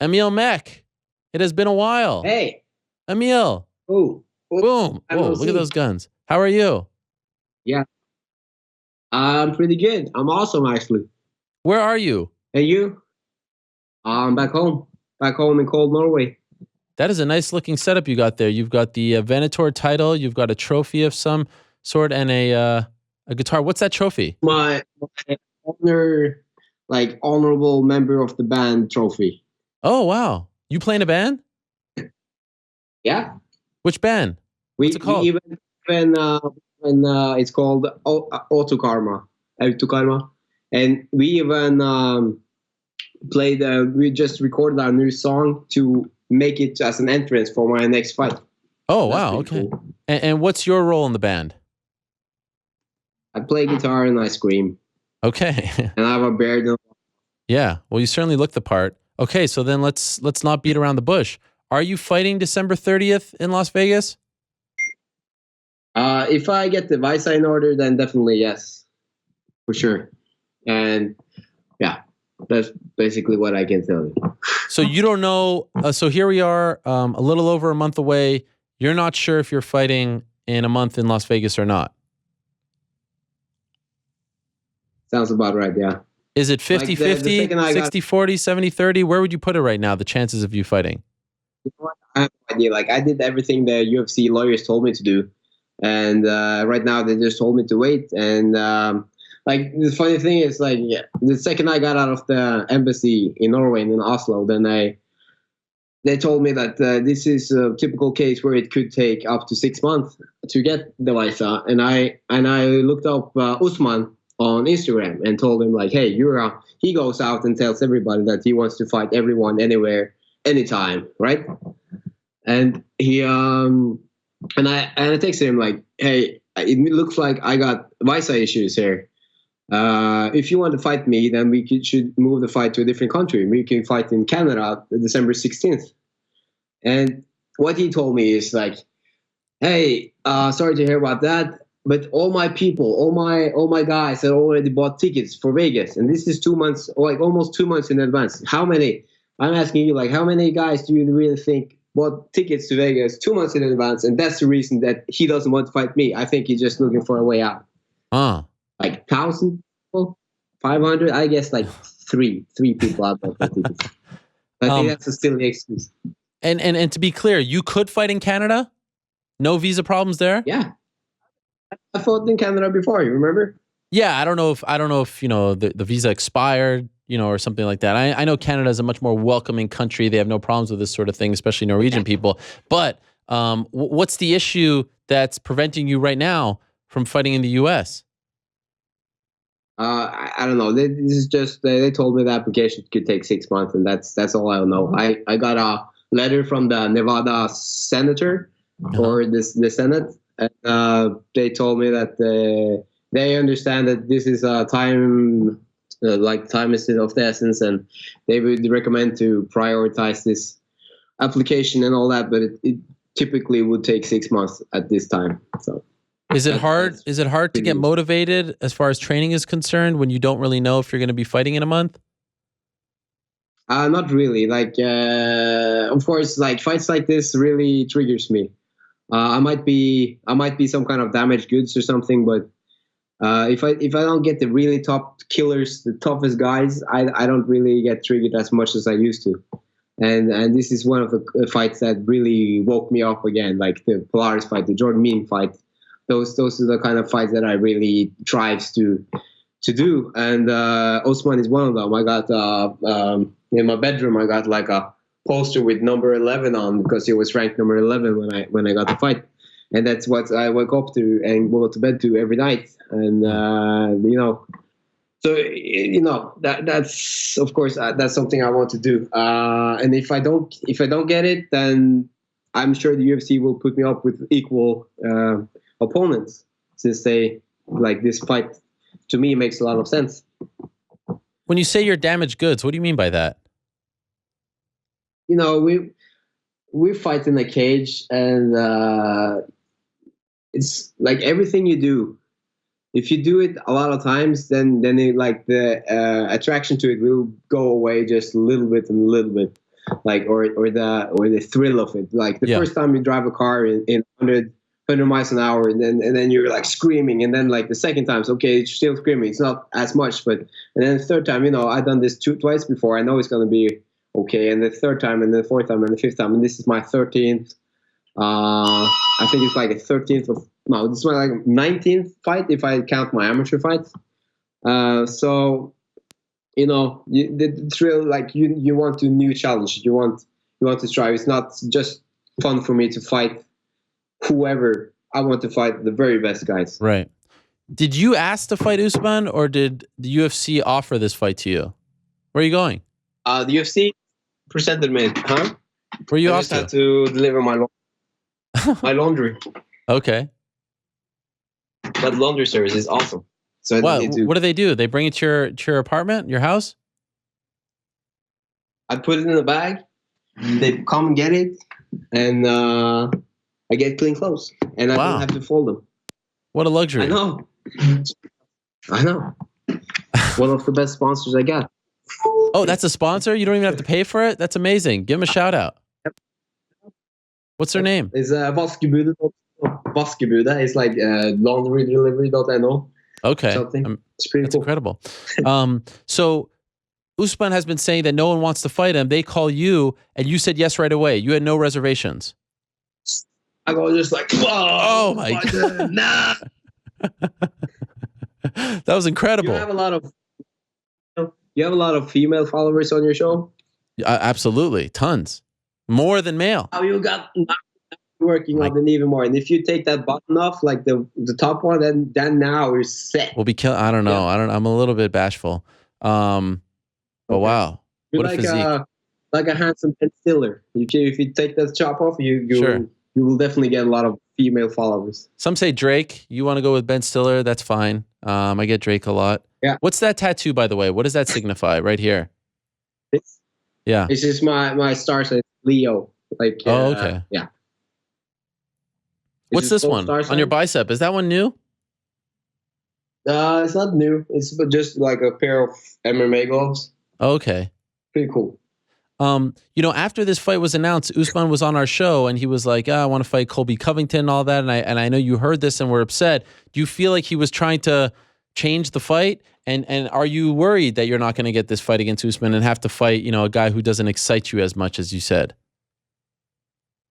Emil Meek. It has been a while. Hey. Emil. Oh. Boom. Whoa, look at those guns. How are you? Yeah. I'm pretty good. I'm awesome, actually. Where are you? And you? I'm back home. Back home in cold Norway. That is a nice looking setup you got there. You've got the Venator title. You've got a trophy of some sort and a guitar. What's that trophy? My honorable member of the band trophy. Oh, wow. You play in a band? Yeah. Which band? What's it called? It's called Auto Karma. And we even played, we just recorded our new song to make it as an entrance for my next fight. Oh, wow. Okay. Cool. And what's your role in the band? I play guitar and I scream. Okay. And I have a beard. Yeah. Well, you certainly look the part. Okay. So then let's not beat around the bush. Are you fighting December 30th in Las Vegas? If I get the visa in order, then definitely yes, for sure. And yeah, that's basically what I can tell you. So you don't know. So here we are, a little over a month away. You're not sure if you're fighting in a month in Las Vegas or not. Sounds about right, yeah. Is it 50-50, 60-40, 70-30? Where would you put it right now, the chances of you fighting? I have no idea. Like, I did everything the UFC lawyers told me to do. And right now they just told me to wait. And like, the funny thing is, like, the second I got out of the embassy in Norway and in Oslo, then they told me that this is a typical case where it could take up to 6 months to get the visa. And I looked up Usman on Instagram and told him, like, hey, he goes out and tells everybody that he wants to fight everyone, anywhere, anytime, right? And he and I texted him, like, hey, it looks like I got visa issues here. If you want to fight me, then we should move the fight to a different country. We can fight in Canada December 16th. And what he told me is, like, hey, sorry to hear about that, but all my people, all my guys had already bought tickets for Vegas, and this is 2 months, like almost 2 months in advance. How many? I'm asking you, like, how many guys do you really think bought tickets to Vegas 2 months in advance, and that's the reason that he doesn't want to fight me? I think he's just looking for a way out. Like 1,000 people, 500, I guess, like three people out there for tickets. I think that's still the excuse. And to be clear, you could fight in Canada? No visa problems there? Yeah. I fought in Canada before, you remember? Yeah, I don't know if the visa expired, or something like that. I know Canada is a much more welcoming country. They have no problems with this sort of thing, especially Norwegian people. But what's the issue that's preventing you right now from fighting in the U.S.? I don't know. This is just they told me the application could take 6 months, and that's all I know. I got a letter from the Nevada senator or the Senate, and they told me that they understand that this is a time is of the essence, and they would recommend to prioritize this application and all that. But it typically would take 6 months at this time. So. Is it hard? Is it hard to get motivated as far as training is concerned when you don't really know if you're going to be fighting in a month? Not really. Like, of course, like fights like this really triggers me. I might be some kind of damaged goods or something, but if I don't get the really top killers, the toughest guys, I don't really get triggered as much as I used to. And this is one of the fights that really woke me up again, like the Polaris fight, the Jordan Mean fight. Those are the kind of fights that I really strives to do. And Usman is one of them. I got in my bedroom, I got like a poster with number 11 on because he was ranked number 11 when I got the fight, and that's what I wake up to and go to bed to every night. And so that's of course that's something I want to do. And if I don't get it, then I'm sure the UFC will put me up with equal opponents, since they like this fight. To me, makes a lot of sense. When you say you're damaged goods, what do you mean by that? We fight in a cage, and it's like everything you do. If you do it a lot of times, then it, like the attraction to it will go away just a little bit and a little bit. like or the thrill of it. Like the first time you drive a car in 100 miles an hour, and then you're like screaming, and then like the second time, it's okay, it's still screaming. It's not as much, but and then the third time, I've done this twice before. I know it's gonna be okay, and the third time, and the fourth time, and the fifth time, and this is my 13th. I think it's like a 13th of no, this is my like 19th fight if I count my amateur fights. So the thrill, like you want a new challenge. You want to try. It's not just fun for me to fight whoever. I want to fight the very best guys. Right. Did you ask to fight Usman, or did the UFC offer this fight to you? Where are you going? The UFC presented me. Huh? Where are you I off just had to deliver my laundry. Okay. That laundry service is awesome. So what do they do? They bring it to your apartment, your house? I put it in a bag. They come get it, and I get clean clothes, and I don't have to fold them. What a luxury! I know. One of the best sponsors I got. Oh, that's a sponsor? You don't even have to pay for it? That's amazing. Give them a shout out. What's their name? It's Vaskebudet. Vaskebudet. It's like laundrydelivery.no. Okay. It's pretty cool. Incredible. So Usman has been saying that no one wants to fight him. They call you, and you said yes right away. You had no reservations. I go just like, whoa! Oh my God! Nah. That was incredible. You have a lot of female followers on your show. Absolutely, tons, more than male. How you got working on it even more? And if you take that button off, like the top one, then now you're set. We'll be killing. I don't know. I'm a little bit bashful. But wow, you're what a physique! Like a handsome Ben Stiller. If you take that chop off, you will definitely get a lot of female followers. Some say Drake. You want to go with Ben Stiller? That's fine. I get Drake a lot. Yeah. What's that tattoo, by the way? What does that signify right here? It's just my star sign, Leo. Like. Okay. Yeah. What's this one on your bicep? Is that one new? It's not new. It's just like a pair of MMA gloves. Okay. Pretty cool. After this fight was announced, Usman was on our show and he was like, I want to fight Colby Covington and all that. And I know you heard this and were upset. Do you feel like he was trying to change the fight? And are you worried that you're not going to get this fight against Usman and have to fight, a guy who doesn't excite you as much as you said?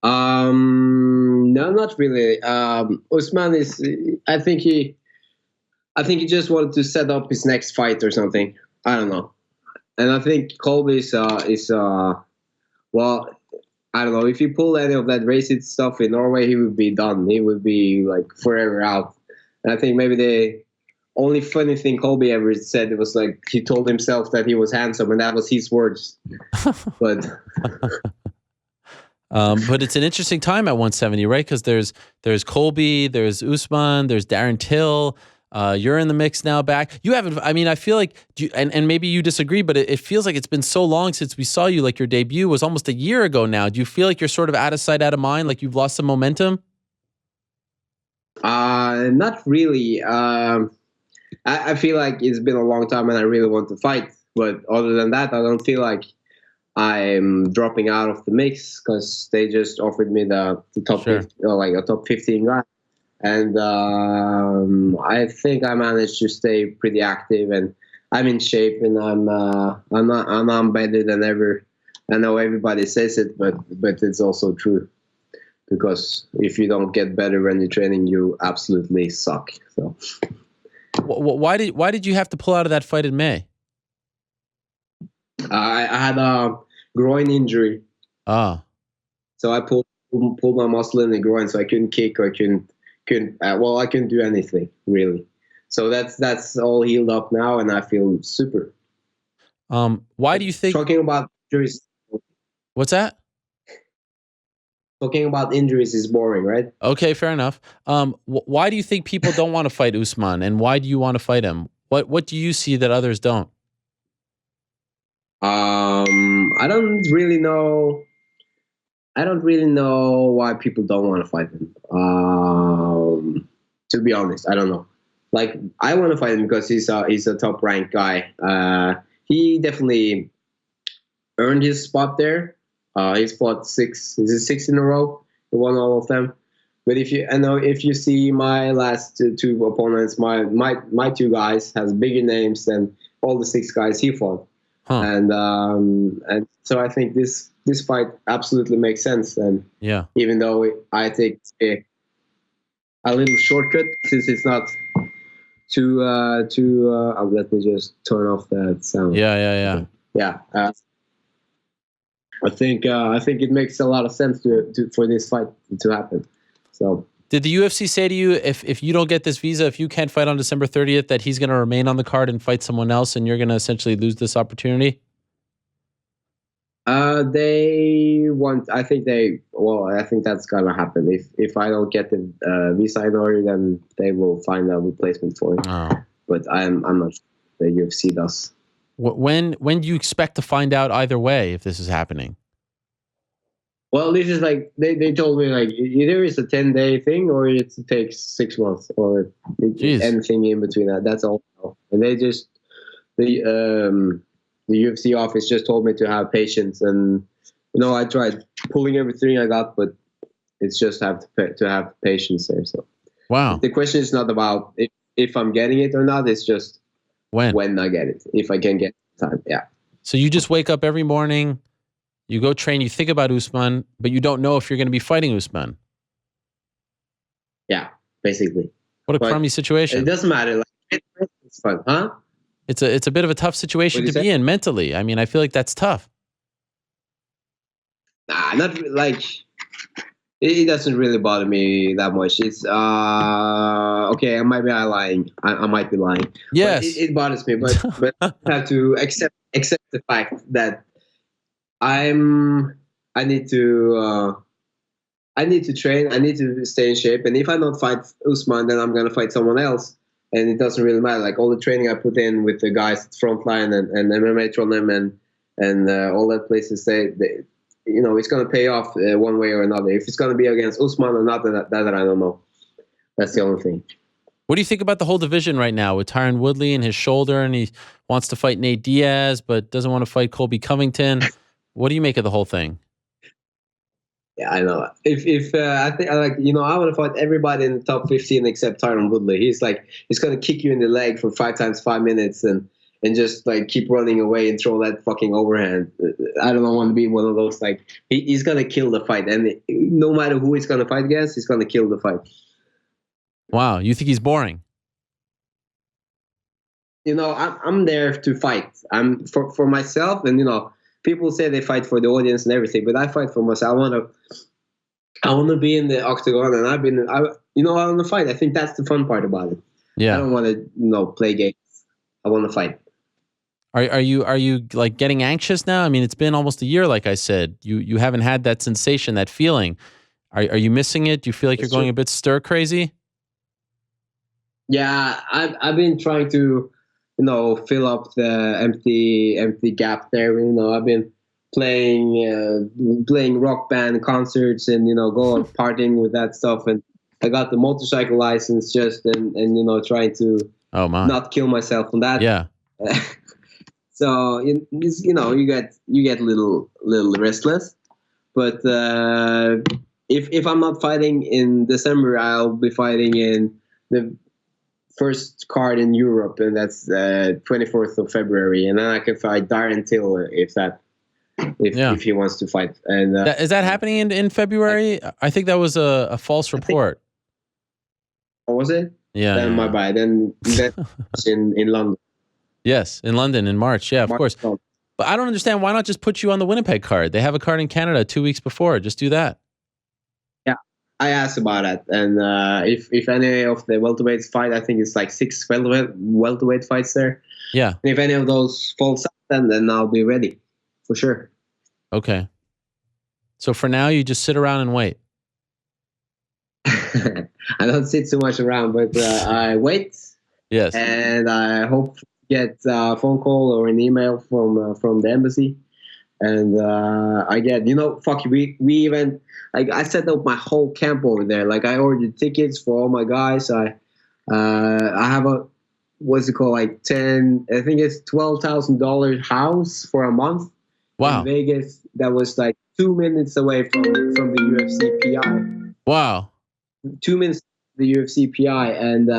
No, not really. Usman is, I think he just wanted to set up his next fight or something. I don't know. And I think Colby is well, I don't know. If he pulled any of that racist stuff in Norway, he would be done. He would be like forever out. And I think maybe the only funny thing Colby ever said, it was like he told himself that he was handsome, and that was his words. But it's an interesting time at 170, right? Because there's Colby, there's Usman, there's Darren Till. You're in the mix now back. You haven't, I feel like, and maybe you disagree, but it feels like it's been so long since we saw you. Like your debut was almost a year ago now. Do you feel like you're sort of out of sight, out of mind? Like you've lost some momentum? Not really. I feel like it's been a long time and I really want to fight. But other than that, I don't feel like I'm dropping out of the mix because they just offered me the top 50, like a top 15 guy. And I think I managed to stay pretty active, and I'm in shape, and I'm better than ever. I know everybody says it, but it's also true, because if you don't get better when you're training, you absolutely suck. So, why did you have to pull out of that fight in May? I had a groin injury. So I pulled my muscle in the groin, so I couldn't kick or I couldn't do anything really. So that's all healed up now, and I feel super. Why do you think talking about injuries? What's that? Talking about injuries is boring, right? Okay, fair enough. Why do you think people don't want to fight Usman, and why do you want to fight him? What do you see that others don't? I don't really know. I don't really know why people don't want to fight him. To be honest, I don't know. Like, I want to fight him because he's a top ranked guy. He definitely earned his spot there. He's fought 6. Is it 6 in a row? He won all of them. But if you see my last two opponents, my 2 guys has bigger names than all the 6 guys he fought. Huh. And so I think this fight absolutely makes sense. And Yeah. even though I take a little shortcut, since it's not too let me just turn off that sound. Yeah. I think it makes a lot of sense for this fight to happen. So did the UFC say to you, if you don't get this visa, if you can't fight on December 30th, that he's going to remain on the card and fight someone else, and you're going to essentially lose this opportunity? They want. I think that's gonna happen. If I don't get the visa in order, then they will find a replacement for it. Oh. But I'm not sure the UFC does. When do you expect to find out either way if this is happening? Well, this is like they told me like either it's a 10-day thing or it takes 6 months or anything in between that. That's all. And they just the UFC office just told me to have patience, and I tried pulling everything I got, but it's just have to have patience there. So wow, the question is not about if I'm getting it or not. It's just when I get it, if I can get time. Yeah. So you just wake up every morning, you go train, you think about Usman, but you don't know if you're going to be fighting Usman. Yeah, basically. What a crummy situation. It doesn't matter. Like it's fun, huh? It's a bit of a tough situation to be in mentally. I mean, I feel like that's tough. Nah, not like it doesn't really bother me that much. It's okay. I might be lying. I might be lying. Yes, but it bothers me. But I have to accept the fact that I need to train. I need to stay in shape. And if I don't fight Usman, then I'm gonna fight someone else. And it doesn't really matter. Like all the training I put in with the guys at Frontline and MMA Trondheim and all that places, it's going to pay off one way or another. If it's going to be against Usman or not, that I don't know. That's the only thing. What do you think about the whole division right now with Tyron Woodley and his shoulder, and he wants to fight Nate Diaz but doesn't want to fight Colby Covington? What do you make of the whole thing? Yeah, I know. If I think I want to fight everybody in the top 15 except Tyron Woodley. He's going to kick you in the leg for 5 times 5 minutes and just like keep running away and throw that fucking overhand. I don't want to be one of those. Like he's going to kill the fight, and no matter who he's going to fight against, he's going to kill the fight. Wow, you think he's boring? I'm there to fight. I'm for myself, and people say they fight for the audience and everything, but I fight for myself. I want to be in the octagon, and I want to fight. I think that's the fun part about it. Yeah. I don't want to, play games. I want to fight. Are you like getting anxious now? I mean, it's been almost a year, like I said. You haven't had that sensation, that feeling. Are you missing it? Do you feel like you're going a bit stir crazy? Yeah, I've been trying to, fill up the empty gap there. I've been playing rock band concerts and go partying with that stuff, and I got the motorcycle license and trying to not kill myself on that. Yeah. So you get a little restless, but if I'm not fighting in December, I'll be fighting in the first card in Europe, and that's 24th of February, and then I can fight Darren Till if he wants to fight. And is that happening in February? I think that was a false report. Was it? Yeah. Then my bad. Then in London. Yes, in London in March. Yeah, of course. But I don't understand, why not just put you on the Winnipeg card? They have a card in Canada 2 weeks before. Just do that. Yeah, I asked about that, and if any of the welterweights fight, I think it's like 6 welterweight fights there. Yeah. And if any of those falls out, then I'll be ready for sure. Okay. So for now, you just sit around and wait. I don't sit so much around, but I wait. Yes. And I hope to get a phone call or an email from the embassy. And I get, we even, like, I set up my whole camp over there. Like, I ordered tickets for all my guys. I have a, what's it called, like I think it's $12,000 house for a month. Wow. In Vegas. that was like 2 minutes away from the UFC PI. Wow. 2 minutes from the UFC PI, and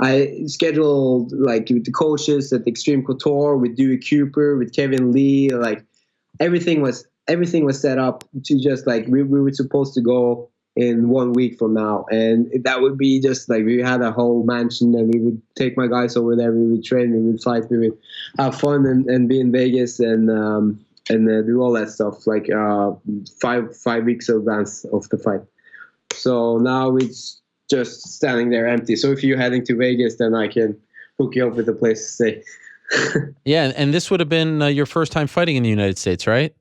I scheduled like with the coaches at Extreme Couture, with Dewey Cooper, with Kevin Lee. Like everything was set up to just like we were supposed to go in 1 week from now, and that would be just like we had a whole mansion, and we would take my guys over there, we would train, we would fight, we would have fun and be in Vegas and do all that stuff like 5 weeks in advance of the fight. So now it's just standing there empty. So if you're heading to Vegas, then I can hook you up with a place to stay. Yeah, and this would have been your first time fighting in the United States, right?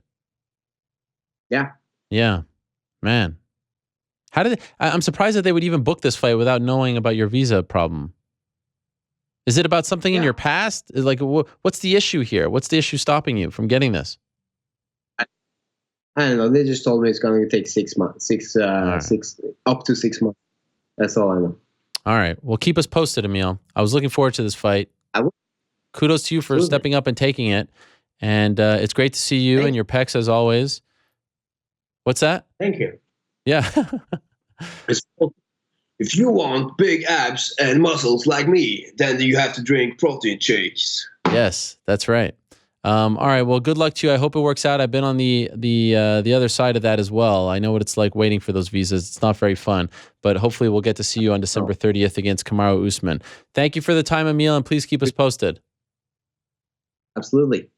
Yeah. Yeah, man. How did I'm surprised that they would even book this fight without knowing about your visa problem. Is it about something in your past? Like, what's the issue here? What's the issue stopping you from getting this? I don't know. They just told me it's going to take 6 months, up to 6 months. That's all I know. All right. Well, keep us posted, Emil. I was looking forward to this fight. I will. Kudos to you for stepping up and taking it. And it's great to see you and your pecs as always. What's that? Thank you. Yeah. If you want big abs and muscles like me, then you have to drink protein shakes. Yes, that's right. All right. Well, good luck to you. I hope it works out. I've been on the other side of that as well. I know what it's like waiting for those visas. It's not very fun, but hopefully we'll get to see you on December 30th against Kamaru Usman. Thank you for the time, Emil, and please keep us posted. Absolutely.